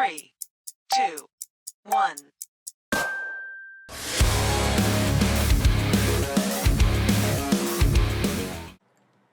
3, 2, 1.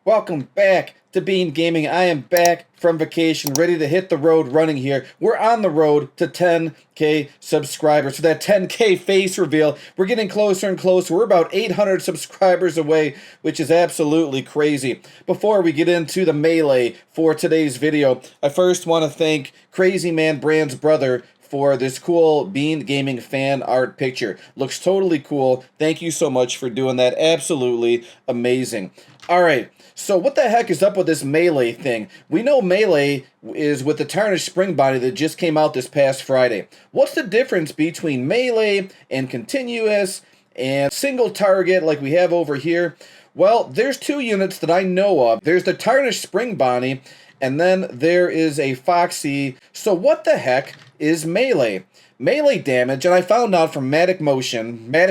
Welcome back to Bean Gaming. I am back from vacation, ready to hit the road running here. We're on the road to 10K subscribers. So that 10K face reveal, we're getting closer and closer. We're about 800 subscribers away, which is absolutely crazy. Before we get into the melee for today's video, I first want to thank Crazy Man Brand's brother for this cool Bean Gaming fan art picture. Looks totally cool. Thank you so much for doing that. Absolutely amazing. All right, so what the heck is up with this melee thing? We know melee is with the tarnished spring body that just came out this past Friday. What's the difference between melee and continuous and single target like we have over here? Well, there's two units that I know of. There's the tarnished spring body, and then there is a Foxy. So what the heck is melee? Melee damage, and I found out from Matic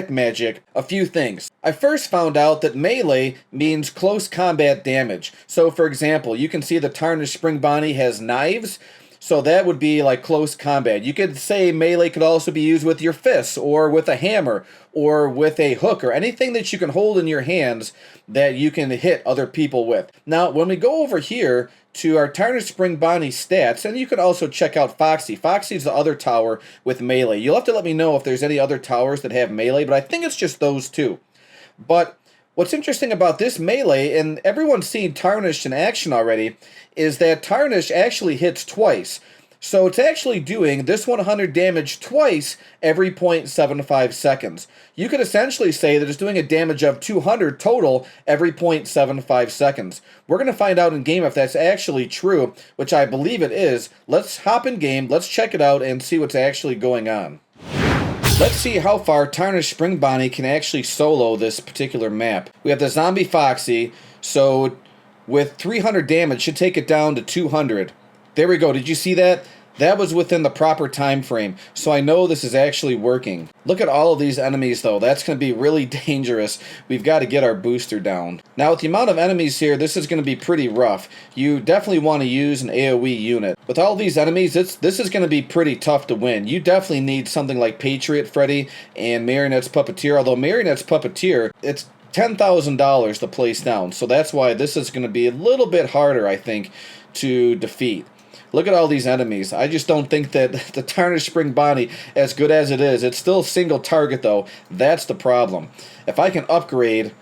Magic, a few things. I first found out that melee means close combat damage. So for example, you can see the tarnished spring body has knives, so that would be like close combat. You could say melee could also be used with your fists, or with a hammer, or with a hook, or anything that you can hold in your hands that you can hit other people with. Now, when we go over here to our tarnished spring body stats, and you can also check out Foxy. Foxy's the other tower with melee. You'll have to let me know if there's any other towers that have melee, but I think it's just those two. But what's interesting about this melee, and everyone's seen Tarnished in action already, is that Tarnished actually hits twice. So it's actually doing this 100 damage twice every 0.75 seconds. You could essentially say that it's doing a damage of 200 total every 0.75 seconds. We're going to find out in game if that's actually true, which I believe it is. Let's hop in game, let's check it out and see what's actually going on. Let's see how far Tarnished Spring Bonnie can actually solo this particular map. We have the Zombie Foxy, so with 300 damage should take it down to 200. There we go. Did you see that? That was within the proper time frame, so I know this is actually working. Look at all of these enemies, though. That's going to be really dangerous. We've got to get our booster down. Now, with the amount of enemies here, this is going to be pretty rough. You definitely want to use an AoE unit. With all these enemies, this is going to be pretty tough to win. You definitely need something like Patriot Freddy and Marionette's Puppeteer, although Marionette's Puppeteer, it's $10,000 to place down, so that's why this is going to be a little bit harder, I think, to defeat. Look at all these enemies. I just don't think that the Tarnished Spring Bonnie, as good as it is, it's still single target though. That's the problem. If I can upgrade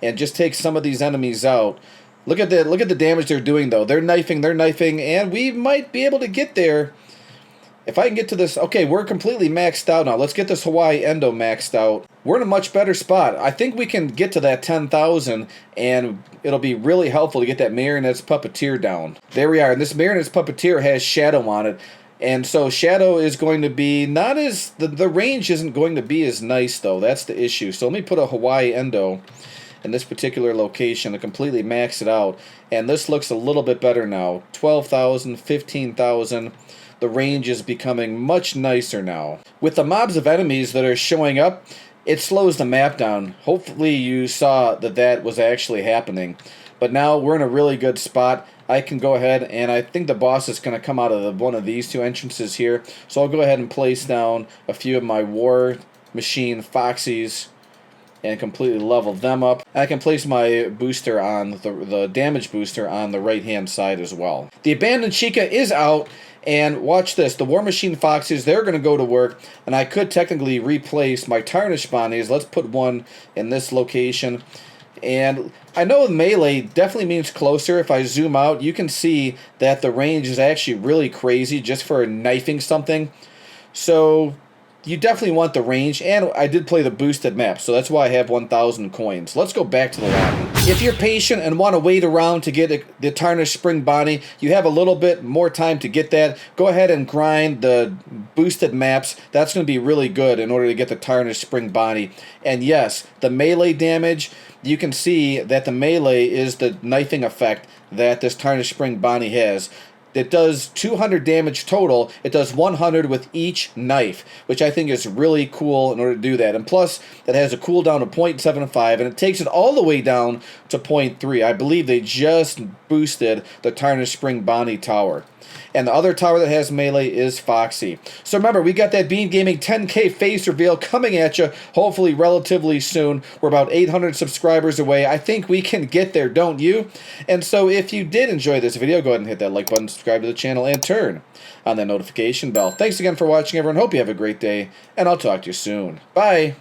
and just take some of these enemies out, look at the damage they're doing though. They're knifing, and we might be able to get there. If I can get to this, okay, we're completely maxed out now. Let's get this Hawaii Endo maxed out. We're in a much better spot. I think we can get to that 10,000, and it'll be really helpful to get that Marionette's Puppeteer down. There we are, and this Marionette's Puppeteer has Shadow on it, and so Shadow is going to be not as, the range isn't going to be as nice, though. That's the issue. So let me put a Hawaii Endo in this particular location to completely max it out, and this looks a little bit better now. 12,000, 15,000. The range is becoming much nicer now. With the mobs of enemies that are showing up, it slows the map down. Hopefully you saw that that was actually happening. But now we're in a really good spot. I can go ahead, and I think the boss is going to come out of one of these two entrances here. So I'll go ahead and place down a few of my War Machine Foxies and completely level them up. I can place my booster on the damage booster on the right hand side as well. The Abandoned Chica is out, and watch this. The War Machine Foxes, they're going to go to work, and I could technically replace my Tarnished Bonnies. Let's put one in this location. And I know melee definitely means closer. If I zoom out, you can see that the range is actually really crazy just for knifing something. So you definitely want the range, and I did play the boosted map, so that's why I have 1,000 coins. Let's go back to the lobby. If you're patient and want to wait around to get the Tarnished Spring Bonnie, you have a little bit more time to get that. Go ahead and grind the boosted maps. That's going to be really good in order to get the Tarnished Spring Bonnie. And yes, the melee damage, you can see that the melee is the knifing effect that this Tarnished Spring Bonnie has. It does 200 damage total. It does 100 with each knife, which I think is really cool in order to do that. And plus, it has a cooldown of 0.75, and it takes it all the way down to 0.3. I believe they just boosted the Tarnished Spring Bonnie Tower. And the other tower that has melee is Foxy. So remember, we got that Bean Gaming 10K face reveal coming at you, hopefully relatively soon. We're about 800 subscribers away. I think we can get there, don't you? And so if you did enjoy this video, go ahead and hit that like button, subscribe to the channel, and turn on that notification bell. Thanks again for watching, everyone. Hope you have a great day, and I'll talk to you soon. Bye.